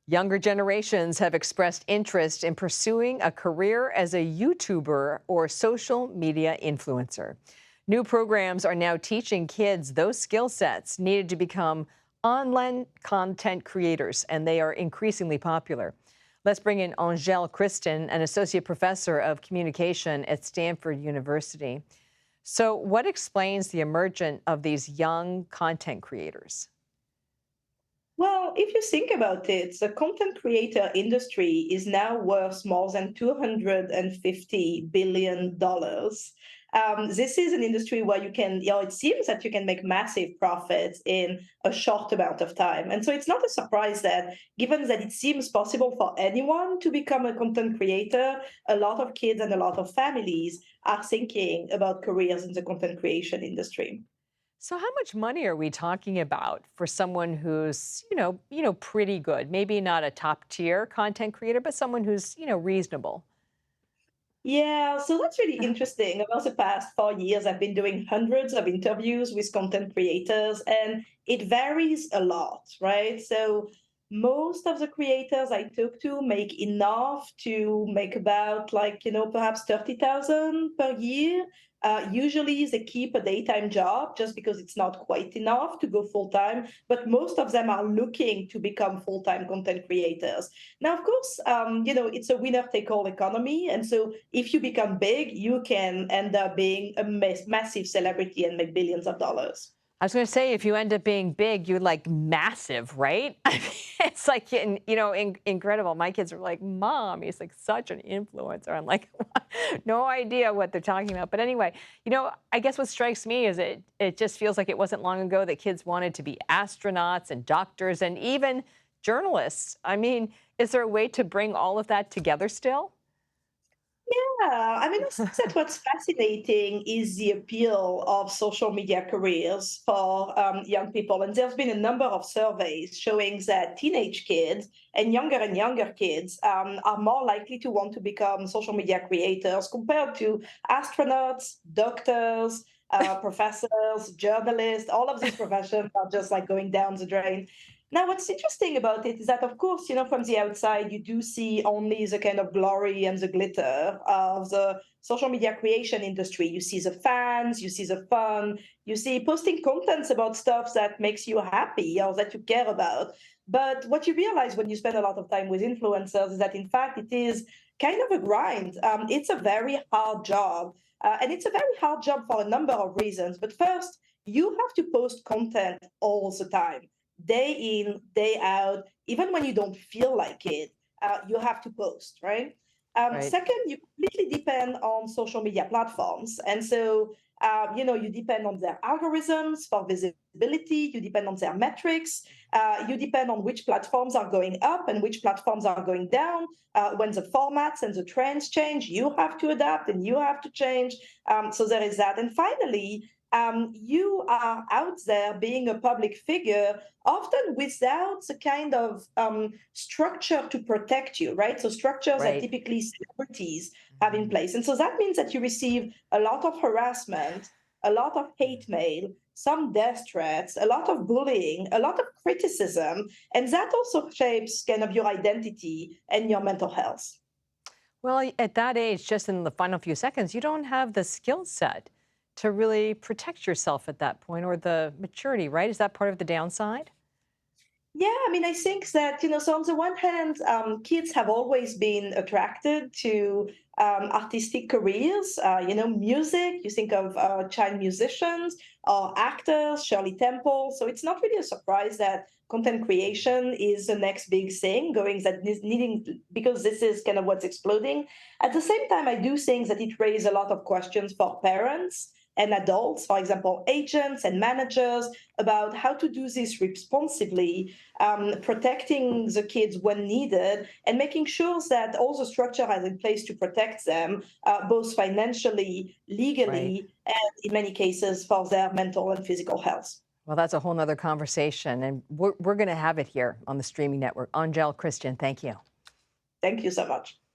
Younger generations have expressed interest in pursuing a career as a YouTuber or social media influencer. New programs are now teaching kids those skill sets needed to become online content creators, and they are increasingly popular. Let's bring in Angèle Christin, an associate professor of communication at Stanford University. So, what explains the emergence of these young content creators? Well, if you think about it, the content creator industry is now worth more than $250 billion. This is an industry where it seems that you can make massive profits in a short amount of time. And so it's not a surprise that, given that it seems possible for anyone to become a content creator, a lot of kids and a lot of families are thinking about careers in the content creation industry. So how much money are we talking about for someone who's, pretty good? Maybe not a top tier content creator, but someone who's, reasonable. Yeah, so that's really interesting. Over the past 4 years, I've been doing hundreds of interviews with content creators, and it varies a lot, right? So most of the creators I talk to make enough to make about perhaps 30,000 per year. Usually they keep a daytime job just because it's not quite enough to go full time, but most of them are looking to become full-time content creators. Now, of course, it's a winner take all economy. And so if you become big, you can end up being a massive celebrity and make billions of dollars. I was going to say, if you end up being big, you're like massive, right? I mean, it's like, incredible. My kids are like, Mom, he's like such an influencer. I'm like, no idea what they're talking about. But anyway, I guess what strikes me is it just feels like it wasn't long ago that kids wanted to be astronauts and doctors and even journalists. I mean, is there a way to bring all of that together still? Yeah, I mean, I think that what's fascinating is the appeal of social media careers for young people. And there's been a number of surveys showing that teenage kids and younger kids are more likely to want to become social media creators compared to astronauts, doctors, professors, journalists. All of these professions are just like going down the drain. Now, what's interesting about it is that, of course, from the outside, you do see only the kind of glory and the glitter of the social media creation industry. You see the fans, you see the fun, you see posting contents about stuff that makes you happy or that you care about. But what you realize when you spend a lot of time with influencers is that, in fact, it is kind of a grind. It's a very hard job. And it's a very hard job for a number of reasons. But first, you have to post content all the time, day in, day out, even when you don't feel like it, you have to post, right? Right. Second, you completely depend on social media platforms. And so, you depend on their algorithms for visibility, you depend on their metrics, you depend on which platforms are going up and which platforms are going down. When the formats and the trends change, you have to adapt and you have to change. So there is that. And finally, you are out there being a public figure, often without the kind of structure to protect you, right? So structures that Right. typically celebrities have in place. And so that means that you receive a lot of harassment, a lot of hate mail, some death threats, a lot of bullying, a lot of criticism. And that also shapes kind of your identity and your mental health. Well, at that age, just in the final few seconds, you don't have the skill set to really protect yourself at that point or the maturity, right? Is that part of the downside? Yeah, I mean, I think that, so on the one hand, kids have always been attracted to artistic careers, music. You think of child musicians or actors, Shirley Temple. So it's not really a surprise that content creation is the next big thing going that needing, because this is kind of what's exploding. At the same time, I do think that it raises a lot of questions for parents and adults, for example, agents and managers, about how to do this responsibly, protecting the kids when needed, and making sure that all the structure is in place to protect them, both financially, Right. legally, and in many cases for their mental and physical health. Well, that's a whole nother conversation, and we're going to have it here on the streaming network. Angel Christian, thank you. Thank you so much.